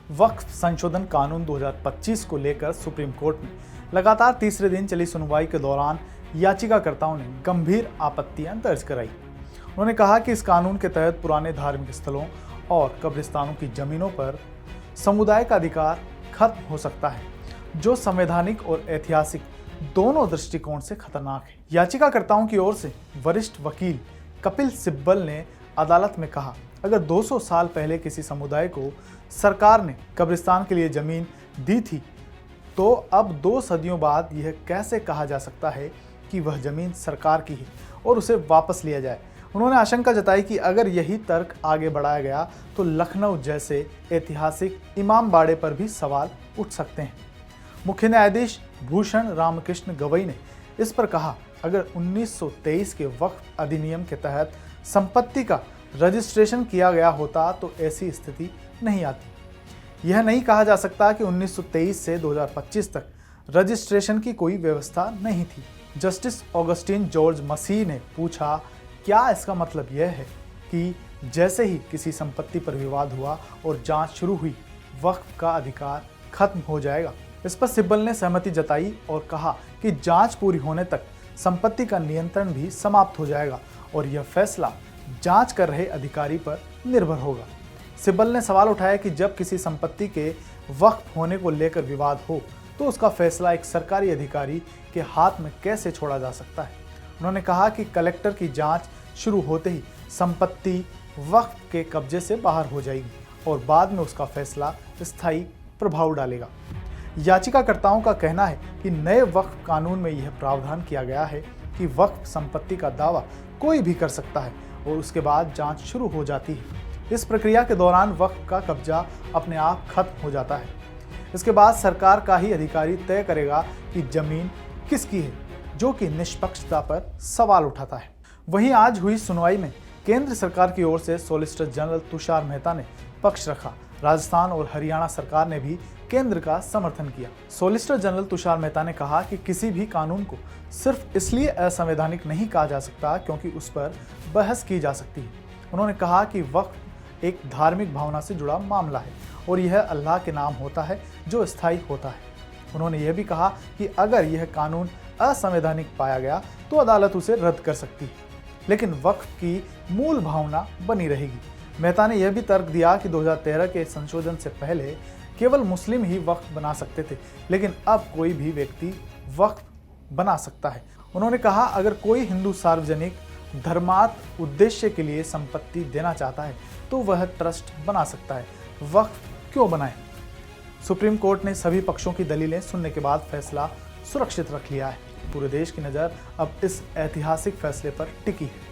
वक्फ संशोधन कानून 2025 को लेकर सुप्रीम कोर्ट में लगातार तीसरे दिन चली सुनवाई के दौरान याचिकाकर्ताओं ने गंभीर आपत्तियां दर्ज कराई। उन्होंने कहा कि इस कानून के तहत पुराने धार्मिक स्थलों और कब्रिस्तानों की जमीनों पर समुदाय का अधिकार खत्म हो सकता है, जो संवैधानिक और ऐतिहासिक दोनों दृष्टिकोण से खतरनाक है। याचिकाकर्ताओं की ओर से वरिष्ठ वकील कपिल सिब्बल ने अदालत में कहा, अगर 200 साल पहले किसी समुदाय को सरकार ने कब्रिस्तान के लिए जमीन दी थी, तो अब 2 सदियों बाद यह कैसे कहा जा सकता है कि वह जमीन सरकार की है और उसे वापस लिया जाए। उन्होंने आशंका जताई कि अगर यही तर्क आगे बढ़ाया गया तो लखनऊ जैसे ऐतिहासिक इमामबाड़े पर भी सवाल उठ सकते हैं। मुख्य न्यायाधीश भूषण रामकृष्ण गवई ने इस पर कहा, अगर 1923 के वक्फ अधिनियम के तहत संपत्ति का रजिस्ट्रेशन किया गया होता तो ऐसी स्थिति नहीं आती। यह नहीं कहा जा सकता कि 1923 से 2025 तक रजिस्ट्रेशन की कोई व्यवस्था नहीं थी। जस्टिस ऑगस्टिन जॉर्ज मसीह ने पूछा, क्या इसका मतलब यह है कि जैसे ही किसी संपत्ति पर विवाद हुआ और जांच शुरू हुई, वक्फ का अधिकार खत्म हो जाएगा? इस पर सिब्बल ने सहमति जताई और कहा कि जांच पूरी होने तक संपत्ति का नियंत्रण भी समाप्त हो जाएगा और यह फैसला जांच कर रहे अधिकारी पर निर्भर होगा। सिब्बल ने सवाल उठाया कि जब किसी संपत्ति के वक्फ होने को लेकर विवाद हो तो उसका फैसला एक सरकारी अधिकारी के हाथ में कैसे छोड़ा जा सकता है। उन्होंने कहा कि कलेक्टर की जांच शुरू होते ही संपत्ति वक्फ के कब्जे से बाहर हो जाएगी और बाद में उसका फैसला स्थायी प्रभाव डालेगा। याचिकाकर्ताओं का कहना है कि नए वक्फ कानून में यह प्रावधान किया गया है कि वक्फ संपत्ति का दावा कोई भी कर सकता है और उसके बाद जांच शुरू हो जाती है। इस प्रक्रिया के दौरान वक्फ का कब्जा अपने आप खत्म हो जाता है। इसके बाद सरकार का ही अधिकारी तय करेगा कि जमीन किसकी है, जो कि निष्पक्षता पर सवाल उठाता है। वहीं आज हुई सुनवाई में केंद्र सरकार की ओर से सॉलिसिटर जनरल तुषार मेहता ने पक्ष रखा। राजस्थान और हरियाणा सरकार ने भी केंद्र का समर्थन किया। सॉलिसिटर जनरल तुषार मेहता ने कहा कि किसी भी कानून को सिर्फ इसलिए असंवैधानिक नहीं कहा जा सकता क्योंकि उस पर बहस की जा सकती है। उन्होंने कहा कि वक्फ एक धार्मिक भावना से जुड़ा मामला है और यह अल्लाह के नाम होता है जो स्थायी होता है। उन्होंने यह भी कहा कि अगर यह कानून असंवैधानिक पाया गया तो अदालत उसे रद्द कर सकती है, लेकिन वक्फ की मूल भावना बनी रहेगी। मेहता ने यह भी तर्क दिया कि 2013 के संशोधन से पहले केवल मुस्लिम ही वक्फ बना सकते थे, लेकिन अब कोई भी व्यक्ति वक्फ बना सकता है। उन्होंने कहा, अगर कोई हिंदू सार्वजनिक धर्मार्थ उद्देश्य के लिए संपत्ति देना चाहता है तो वह ट्रस्ट बना सकता है, वक्फ क्यों बनाए? सुप्रीम कोर्ट ने सभी पक्षों की दलीलें सुनने के बाद फैसला सुरक्षित रख लिया है। पूरे देश की नज़र अब इस ऐतिहासिक फैसले पर टिकी है।